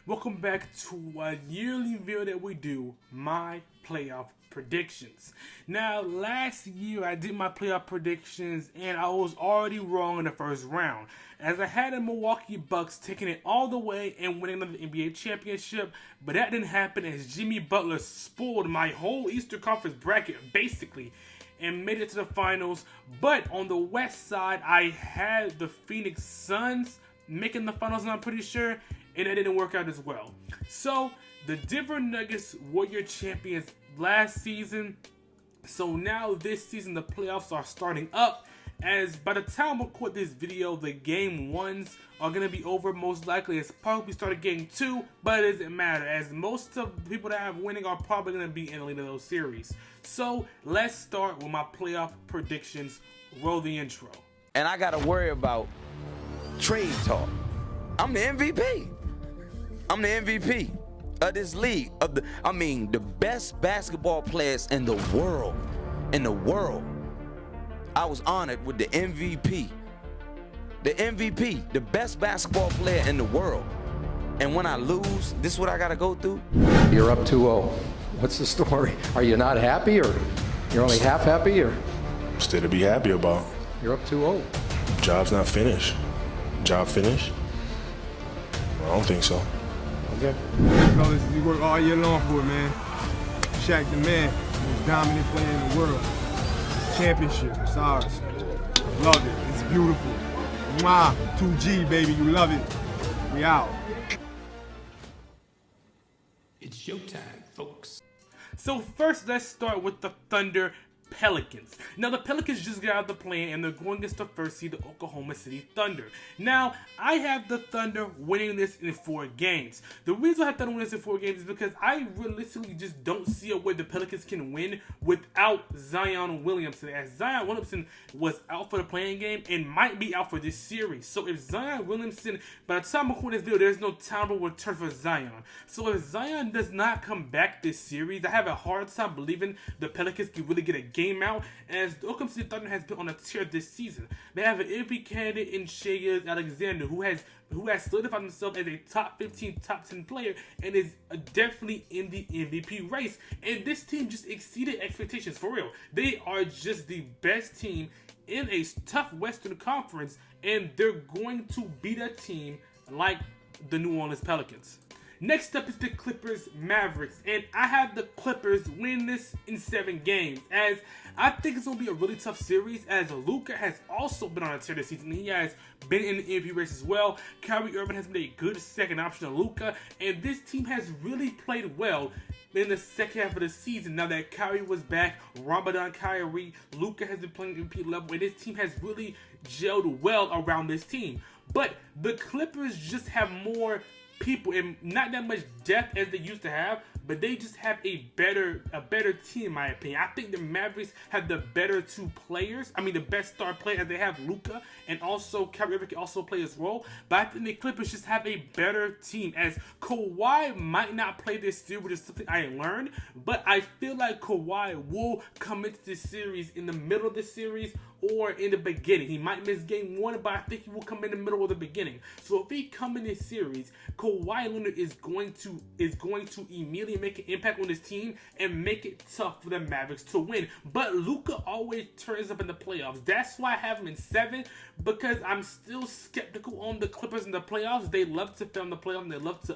Welcome back to a yearly video that we do, my playoff predictions. Now, last year I did my playoff predictions and I was already wrong in the first round, as I had the Milwaukee Bucks taking it all the way and winning another NBA championship, but that didn't happen as Jimmy Butler spoiled my whole Eastern Conference bracket, basically, and made it to the finals. But on the West side, I had the Phoenix Suns making the finals, I'm pretty sure, and it didn't work out as well. So the Denver Nuggets were your champions last season. So now this season the playoffs are starting up, as by the time we record this video, the game ones are going to be over most likely. It's probably started game 2, but it doesn't matter, as most of the people that have winning are probably going to be in the lead of those series. So let's start with my playoff predictions. Roll the intro. And I got to worry about trade talk. I'm the MVP. I'm the MVP of this league. The best basketball players in the world. I was honored with the MVP. The MVP, the best basketball player in the world. And when I lose, this is what I got to go through. You're up 2-0. What's the story? Are you not happy, or you're only half happy, or? Still to be happy about. You're up 2-0. Job's not finished. Job finished? I don't think so. Okay. Fellas, we work all year long for it, man. Shaq the man, most dominant player in the world. Championship, it's ours. Love it, it's beautiful. Mwah, 2G, baby, you love it. We out. It's showtime, folks. So first, let's start with the Thunder Pelicans. Now, the Pelicans just got out of the play and they're going against the first seed, the Oklahoma City Thunder. Now, I have the Thunder winning this in 4 games. The reason I have Thunder winning this in 4 games is because I realistically just don't see a way the Pelicans can win without Zion Williamson, as Zion Williamson was out for the playing game and might be out for this series. So if Zion Williamson, by the time I record this video, there's no time to return for Zion. So if Zion does not come back this series, I have a hard time believing the Pelicans can really get a game out, as the Oklahoma City Thunder has been on a tear this season. They have an MVP candidate in Shai Alexander, who has solidified himself as a top 15, top 10 player, and is definitely in the MVP race. And this team just exceeded expectations, for real. They are just the best team in a tough Western Conference, and they're going to beat a team like the New Orleans Pelicans. Next up is the Clippers Mavericks, and I have the Clippers win this in 7 games, as I think it's going to be a really tough series, as Luka has also been on a tear this season. He has been in the MVP race as well. Kyrie Irving has been a good second option to Luka, and this team has really played well in the second half of the season. Now that Kyrie was back, Ramadan Kyrie, Luka has been playing MVP level, and this team has really gelled well around this team. But the Clippers just have more people and not that much depth as they used to have, but they just have a better team in my opinion. I think the Mavericks have the better 2 players. I mean, the best star player, as they have Luka, and also Kyrie Irving can also play his role. But I think the Clippers just have a better team, as Kawhi might not play this series, which is something I learned, but I feel like Kawhi will come into this series in the middle of the series or in the beginning. He might miss game 1, but I think he will come in the middle or the beginning. So if he come in this series, Kawhi Leonard is going to immediately make an impact on this team and make it tough for the Mavericks to win. But Luka always turns up in the playoffs. That's why I have him in 7, because I'm still skeptical on the Clippers in the playoffs. They love to fail in the playoffs, and they love to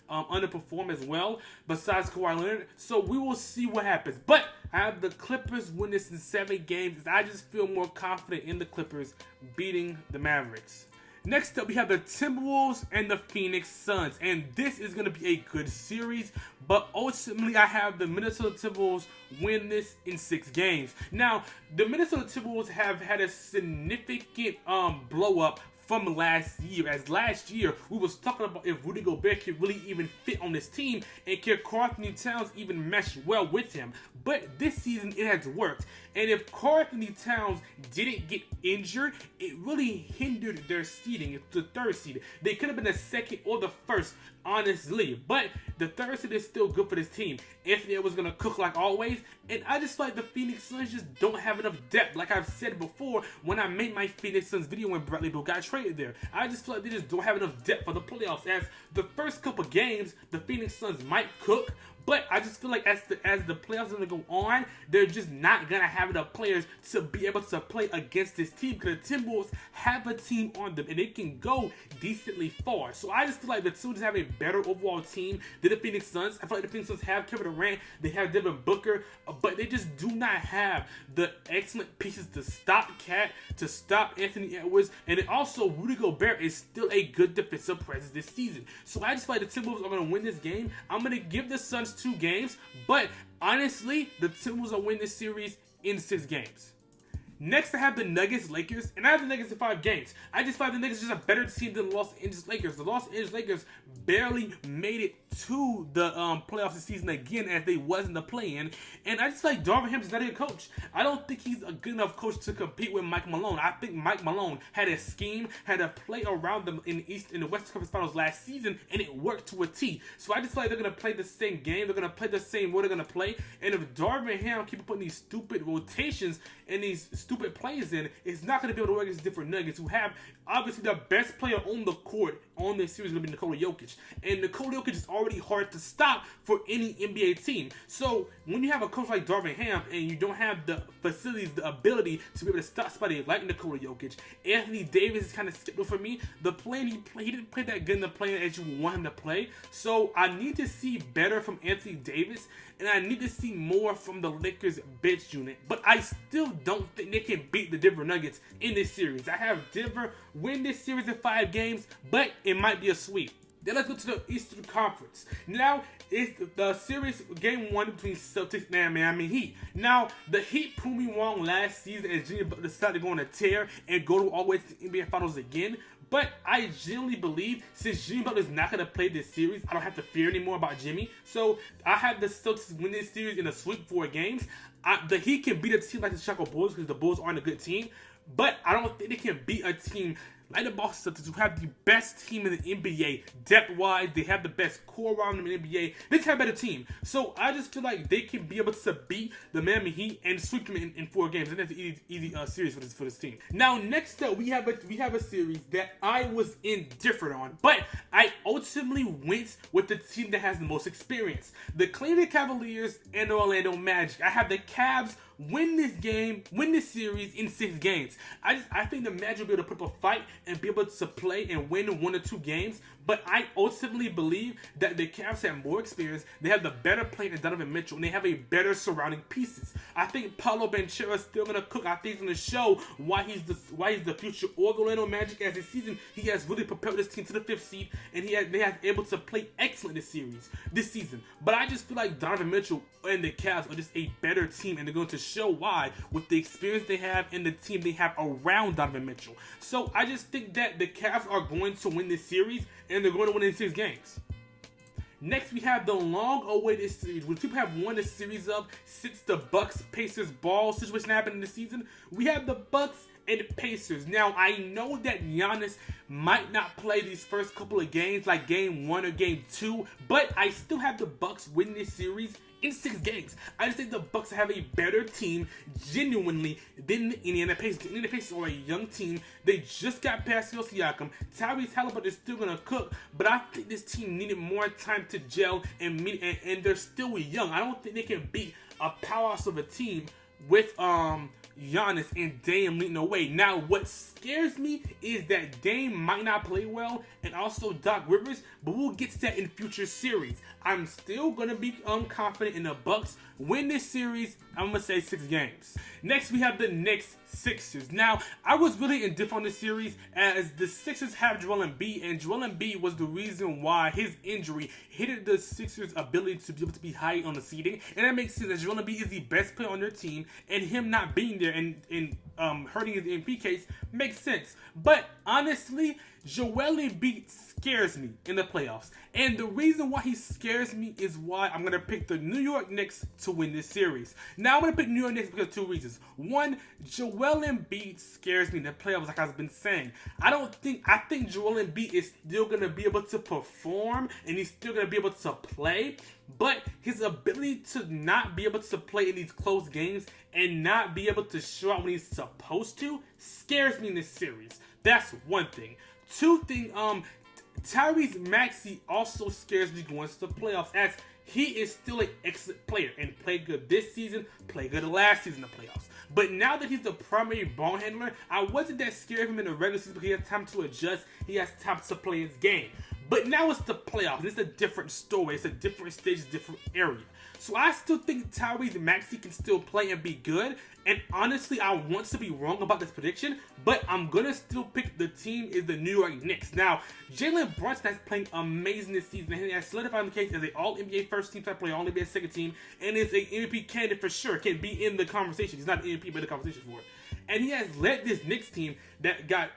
underperform as well, besides Kawhi Leonard. So we will see what happens. But I have the Clippers win this in 7 games, as I just feel more confident in the Clippers beating the Mavericks. Next up, we have the Timberwolves and the Phoenix Suns, and this is going to be a good series, but ultimately I have the Minnesota Timberwolves win this in 6 games. Now, the Minnesota Timberwolves have had a significant blow up from last year, as last year we was talking about if Rudy Gobert could really even fit on this team and can Karl-Anthony Towns even mesh well with him. But this season it has worked, and if Karl-Anthony Towns didn't get injured, it really hindered their seeding. It's the 3rd seed. They could have been the 2nd or the 1st, honestly, but the 3rd seed is still good for this team. Anthony was gonna cook like always, and I just feel like the Phoenix Suns just don't have enough depth. Like I've said before when I made my Phoenix Suns video when Bradley Beal got traded, traded there. I just feel like they just don't have enough depth for the playoffs. As the first couple games, the Phoenix Suns might cook, but I just feel like as the playoffs are going to go on, they're just not going to have enough players to be able to play against this team, because the Timberwolves have a team on them and they can go decently far. So I just feel like the Timberwolves have a better overall team than the Phoenix Suns. I feel like the Phoenix Suns have Kevin Durant, they have Devin Booker, but they just do not have the excellent pieces to stop Cat, to stop Anthony Edwards, and then also Rudy Gobert is still a good defensive presence this season. So I just feel like the Timberwolves are going to win this game. I'm going to give the Suns 2 games, but honestly, the Timberwolves will win this series in 6 games. Next, I have the Nuggets Lakers, and I have the Nuggets in 5 games. I just find the Nuggets just a better team than the Los Angeles Lakers. The Los Angeles Lakers barely made it to the playoffs this season again, as they was in the play-in, and I just feel like Darvin Ham is not a good coach. I don't think he's a good enough coach to compete with Mike Malone. I think Mike Malone had a scheme, had a play around them in the Western Conference Finals last season, and it worked to a T. So I just feel like they're going to play the same game. They're going to play the same way they're going to play, and if Darvin Ham keep putting these stupid rotations and these stupid plays in, it's not going to be able to work against different Nuggets, who have obviously the best player on the court on this series going to be Nikola Jokic. And Nikola Jokic is already hard to stop for any NBA team. So when you have a coach like Darvin Ham and you don't have the facilities, the ability to be able to stop somebody like Nikola Jokic, Anthony Davis is kind of skeptical for me. The play he didn't play that good in the play as you want him to play. So I need to see better from Anthony Davis, and I need to see more from the Lakers bench unit. But I still don't think they can beat the Denver Nuggets in this series. I have Denver win this series in 5 games, but it might be a sweep. Then let's go to the Eastern Conference. Now, it's the series game 1 between Celtics and Miami Heat. Now, the Heat proved me wrong last season as Jimmy Butler decided to go on a tear and go all the way to the NBA Finals again. But I genuinely believe, since Jimmy Butler is not going to play this series, I don't have to fear anymore about Jimmy. So I have the Celtics win this series in a sweep 4 games. The Heat can beat a team like the Chicago Bulls because the Bulls aren't a good team. But I don't think they can beat a team like the Boston Celtics, who have the best team in the NBA depth-wise. They have the best core around them in the NBA. They just have a better team. So I just feel like they can be able to beat the Miami Heat and sweep them in 4 games. And that's an easy series for this team. Now, next up, we have a series that I was indifferent on, but I ultimately went with the team that has the most experience. The Cleveland Cavaliers and the Orlando Magic. I have the Cavs win this series in 6 games. I think the Magic will be able to put up a fight and be able to play and win 1 or 2 games. But I ultimately believe that the Cavs have more experience. They have the better player than Donovan Mitchell, and they have a better surrounding pieces. I think Paolo Banchero is still gonna cook. I think he's gonna show why he's the future of the Orlando Magic. As this season, he has really propelled this team to the 5th seed, and they have able to play excellent this season. But I just feel like Donovan Mitchell and the Cavs are just a better team, and they're going to show why with the experience they have and the team they have around Donovan Mitchell. So I just think that the Cavs are going to win this series, and they're going to win in 6 games. Next, we have the long-awaited series, which people have won the series of since the Bucks-Pacers ball situation happened in the season. We have the Bucks and the Pacers. Now, I know that Giannis might not play these first couple of games, like game 1 or game 2, but I still have the Bucks win this series in 6 games. I just think the Bucks have a better team, genuinely, than the Indiana Pacers. The Indiana Pacers are a young team. They just got Pascal Siakam. Tyrese Haliburton is still gonna cook, but I think this team needed more time to gel and they're still young. I don't think they can beat a powerhouse of a team with Giannis and Dame leading the way. Now, what scares me is that Dame might not play well, and also Doc Rivers, but we'll get to that in future series. I'm still gonna be confident in the Bucks win this series. I'm gonna say 6 games. Next, we have the Knicks Sixers. Now, I was really indifferent on this series, as the Sixers have Joel Embiid, and Joel Embiid was the reason why his injury hindered the Sixers' ability to be able to be high on the seeding, and that makes sense, as Joel Embiid is the best player on their team, and him not being there and hurting his MVP case makes sense. But honestly, Joel Embiid scares me in the playoffs. And the reason why he scares me is why I'm going to pick the New York Knicks to win this series. Now, I'm going to pick New York Knicks because of two reasons. One, Joel Embiid scares me in the playoffs, like I've been saying. I think Joel Embiid is still going to be able to perform, and he's still going to be able to play. But his ability to not be able to play in these close games and not be able to show out when he's supposed to scares me in this series. That's one thing. Two thing, Tyrese Maxey also scares me going to the playoffs, as he is still an excellent player and played good this season, played good last season in the playoffs. But now that he's the primary ball handler, I wasn't that scared of him in the regular season because he has time to adjust, he has time to play his game. But now it's the playoffs. It's a different story. It's a different stage, different area. So I still think Tyrese Maxey can still play and be good. And honestly, I want to be wrong about this prediction, but I'm going to still pick the team is the New York Knicks. Now, Jalen Brunson has playing amazing this season, and he has solidified the case as an All-NBA first team type player, All-NBA second team, and is an MVP candidate for sure. Can be in the conversation. He's not an MVP, but in the conversation for it. And he has led this Knicks team that got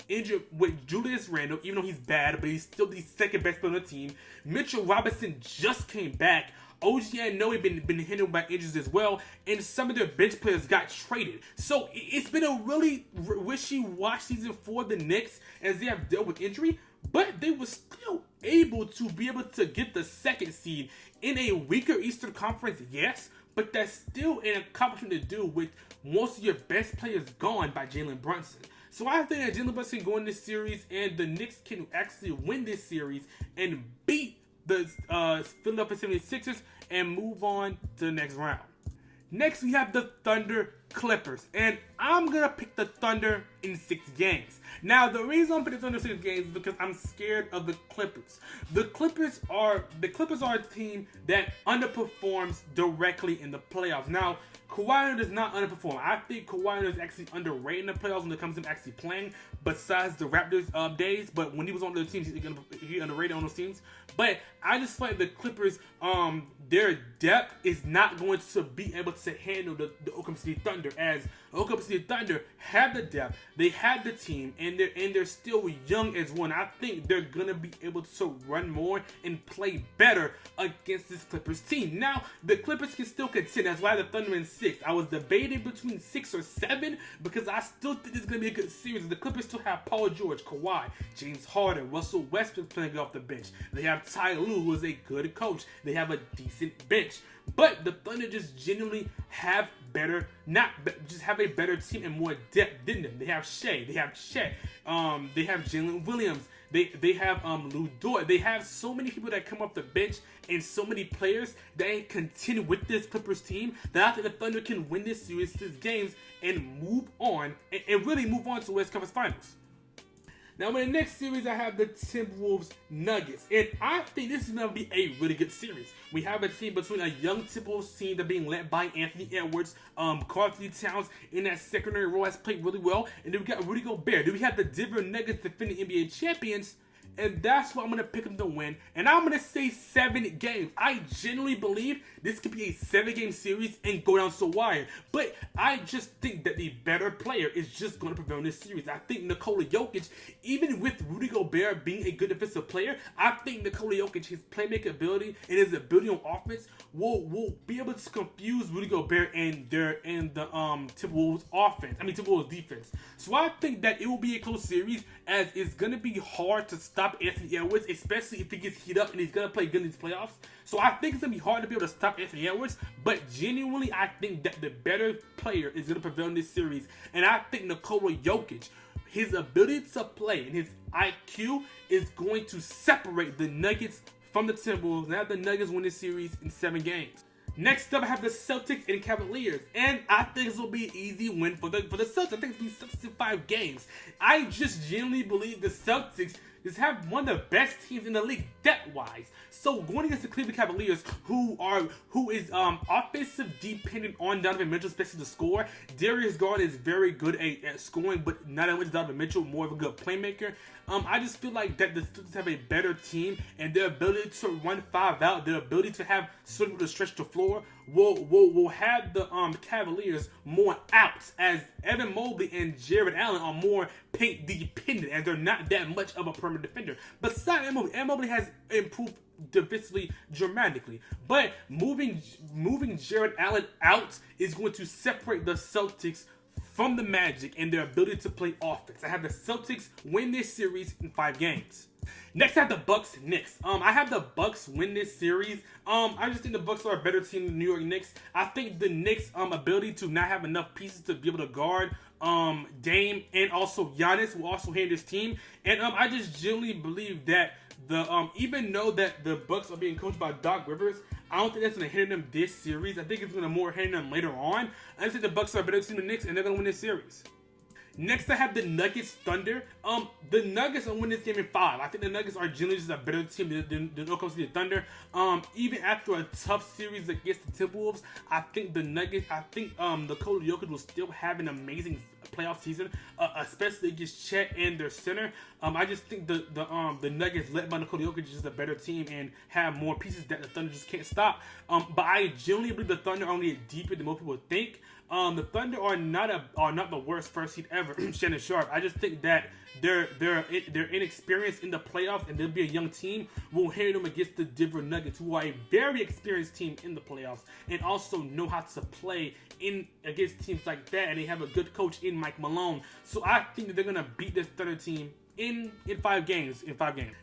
injured with Julius Randle, even though he's bad, but he's still the second best player on the team. Mitchell Robinson just came back. OG Anunoby been hindered by injuries as well, and some of their bench players got traded. So it's been a really wishy-washy season for the Knicks as they have dealt with injury, but they were still able to be able to get the second seed in a weaker Eastern Conference, yes, but that's still an accomplishment to do with most of your best players gone by Jalen Brunson. So I think that Jalen Brunson can go in this series, and the Knicks can actually win this series and beat the Philadelphia 76ers and move on to the next round. Next, we have the Thunder Clippers, and I'm going to pick the Thunder in 6 games. Now, the reason I'm picking the Thunder in 6 games is because I'm scared of the Clippers. The Clippers are a team that underperforms directly in the playoffs. Now, Kawhi Leonard does not underperform. I think Kawhi Leonard is actually underrated in the playoffs when it comes to him actually playing, besides the Raptors days. But when he was on those teams, he underrated on those teams. But I just feel like the Clippers, their depth is not going to be able to handle the Oklahoma City Thunder, as Oklahoma City Thunder have the depth, they have the team, and they're still young as one. I think they're gonna be able to run more and play better against this Clippers team. Now, the Clippers can still contend. That's why the Thunder in 6. I was debating between 6 or 7 because I still think this is gonna be a good series. The Clippers still have Paul George, Kawhi, James Harden, Russell Westbrook playing off the bench. They have Ty Lue, who is a good coach. They have a decent bench. But the Thunder just genuinely have just have a better team and more depth than them. They have Shea, they have Chet, they have Jalen Williams, they have Lou Dort. They have so many people that come off the bench and so many players that continue with this Clippers team that I think the Thunder can win this series, 6 games, and move on and really move on to the West Conference Finals. Now, in the next series, I have the Timberwolves Nuggets, and I think this is going to be a really good series. We have a team between a young Timberwolves team that being led by Anthony Edwards, Karl Anthony Towns in that secondary role has played really well, and then we got Rudy Gobert. Then we have the Denver Nuggets defending NBA champions, and that's what I'm going to pick them to win. And I'm going to say 7 games. I genuinely believe this could be a 7-game series and go down to the wire. But I just think that the better player is just going to prevail in this series. I think Nikola Jokic, even with Rudy Gobert being a good defensive player, I think Nikola Jokic, his playmaking ability and his ability on offense will be able to confuse Rudy Gobert and the Timberwolves offense. Timberwolves defense. So I think that it will be a close series, as it's going to be hard to stop Anthony Edwards, especially if he gets heat up and he's going to play good in these playoffs. So I think it's going to be hard to be able to stop Anthony Edwards, but genuinely I think that the better player is going to prevail in this series. And I think Nikola Jokic, his ability to play and his IQ is going to separate the Nuggets from the Timberwolves. Now the Nuggets win this series in 7 games. Next up, I have the Celtics and Cavaliers, and I think this will be an easy win for the Celtics. I think it's going to be 65 games. I just genuinely believe the Celtics just have one of the best teams in the league depth-wise. So going against the Cleveland Cavaliers, who is offensive dependent on Donovan Mitchell, especially to score. Darius Garland is very good at scoring, but not as much as Donovan Mitchell, more of a good playmaker. I just feel like that the Celtics have a better team, and their ability to run 5 out, their ability to have certain people to stretch the floor will have the Cavaliers more outs, as Evan Mobley and Jared Allen are more paint dependent, as they're not that much of a perimeter defender. Besides Evan Mobley has improved defensively dramatically, but moving Jared Allen out is going to separate the Celtics from the Magic and their ability to play offense. I have the Celtics win this series in 5 games. Next, I have the Bucks Knicks. I have the Bucks win this series. I just think the Bucks are a better team than the New York Knicks. I think the Knicks' ability to not have enough pieces to be able to guard Dame and also Giannis will also hinder this team. And I just genuinely believe that the even though that the Bucks are being coached by Doc Rivers, I don't think that's going to hinder them this series. I think it's going to more hinder them later on. I just think the Bucks are a better team than the Knicks, and they're going to win this series. Next, I have the Nuggets Thunder. The Nuggets will win this game in 5. I think the Nuggets are generally just a better team than Oklahoma City Thunder. Even after a tough series against the Timberwolves, I think the Nikola Jokic will still have an amazing playoff season, especially against Chet and their center. I just think the Nuggets, led by Nikola Jokic, is just a better team and have more pieces that the Thunder just can't stop. But I genuinely believe the Thunder only get deeper than most people think. The Thunder are not the worst first seed ever. Shannon Sharp. I just think that their inexperience in the playoffs, and they'll be a young team, will hinder them against the Denver Nuggets, who are a very experienced team in the playoffs and also know how to play in against teams like that, and they have a good coach in Mike Malone. So I think that they're gonna beat this Thunder team in 5 games.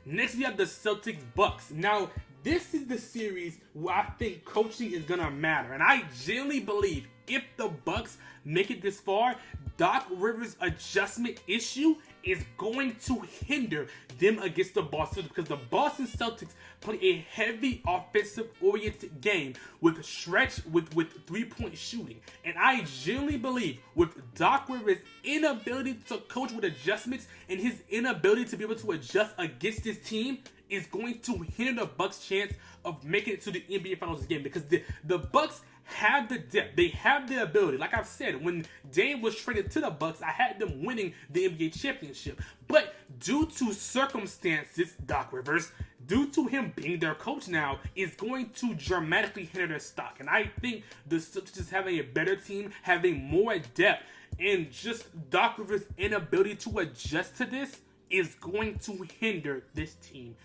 Next, we have the Celtics Bucks. Now, this is the series where I think coaching is gonna matter, and I genuinely believe if the Bucks make it this far, Doc Rivers' adjustment issue is going to hinder them against the Boston, because the Boston Celtics play a heavy offensive-oriented game with stretch, with 3-point shooting. And I genuinely believe with Doc Rivers' inability to coach with adjustments and his inability to be able to adjust against this team is going to hinder the Bucks' chance of making it to the NBA Finals game, because the Bucks have the depth. They have the ability. Like I've said, when Dame was traded to the Bucks, I had them winning the NBA championship. But due to circumstances, Doc Rivers, due to him being their coach now, is going to dramatically hinder their stock. And I think the Celtics having a better team, having more depth, and just Doc Rivers' inability to adjust to this is going to hinder this team.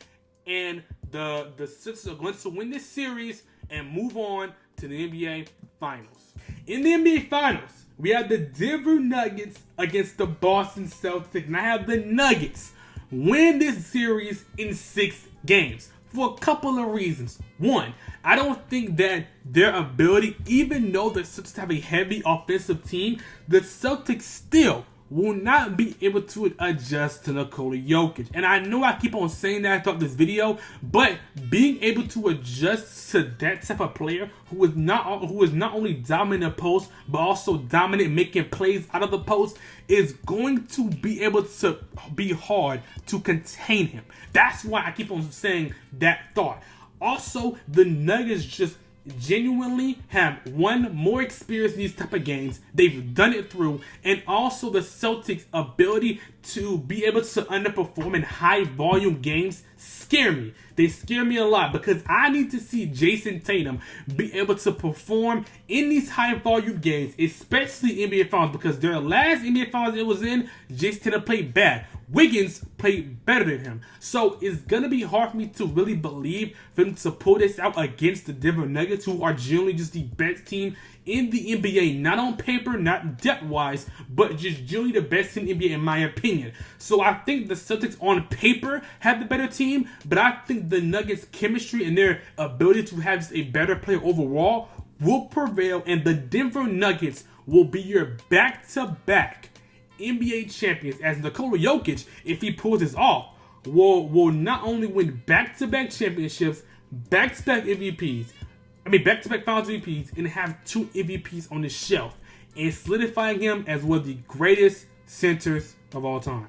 And the Celtics are going to win this series and move on to the NBA Finals. In the NBA Finals, we have the Denver Nuggets against the Boston Celtics, and I have the Nuggets win this series in 6 games for a couple of reasons. One, I don't think that their ability, even though the Celtics have a heavy offensive team, the Celtics still will not be able to adjust to Nikola Jokic. And I know I keep on saying that throughout this video, but being able to adjust to that type of player who is not only dominant in the post, but also dominant making plays out of the post, is going to be able to be hard to contain him. That's why I keep on saying that thought. Also, the Nuggets just genuinely have more experience in these type of games. They've done it through, and also the Celtics' ability to be able to underperform in high volume games scare me. They scare me a lot, because I need to see Jason Tatum be able to perform in these high volume games, especially NBA Finals, because their last NBA Finals it was in, Jason Tatum played bad. Wiggins played better than him. So it's going to be hard for me to really believe for them to pull this out against the Denver Nuggets, who are generally just the best team in the NBA. Not on paper, not depth-wise, but just generally the best team in the NBA in my opinion. So I think the Celtics on paper have the better team, but I think the Nuggets' chemistry and their ability to have just a better player overall will prevail, and the Denver Nuggets will be your back-to-back NBA champions, as Nikola Jokic, if he pulls this off, will not only win back-to-back championships, back-to-back Finals MVPs, and have 2 MVPs on the shelf, and solidifying him as one of the greatest centers of all time.